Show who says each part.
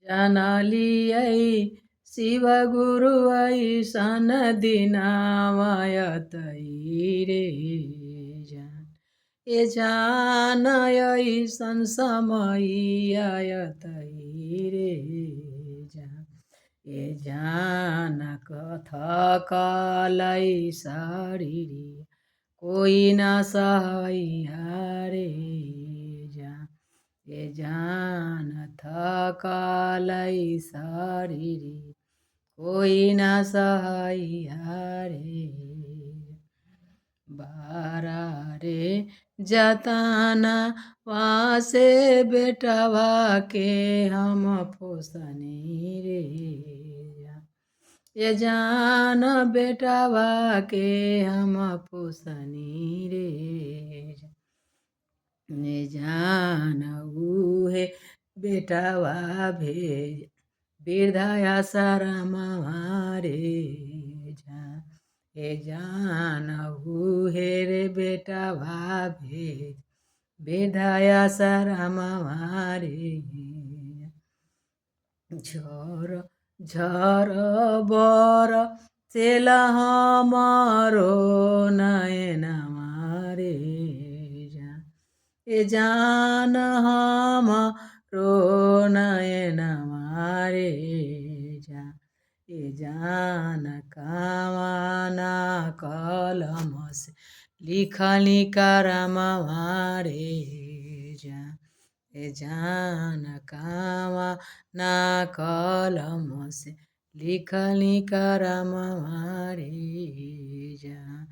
Speaker 1: जानलियै शिव गुरु ऐसन दिनामयतै रे जान। ए जान ऐसन समय आयतै रे जान। ए जान थकलै शरीर कोई न सहैया रे जान। ए जान थकलै शरीर कोई न सहैया रे। बारा रे जताना वासे बेटवा के हम पोसनी रे जान। ए जान बेटवा के हम पोसनी रे जान। ए जान उहे बेटवा भेज वृद्धाश्रमवा रे जान। ए जान उहे रे बेटवा भेज वृद्धाश्रमवा रे। झर झर बर चेल हमरो नयनवा रे जान। ए जान हमरो नयनवा रे जान। ए जान कामना कलम से लिखली करमवा रे जान। ए जान कामना कलम से लिखली करमवा रे जान।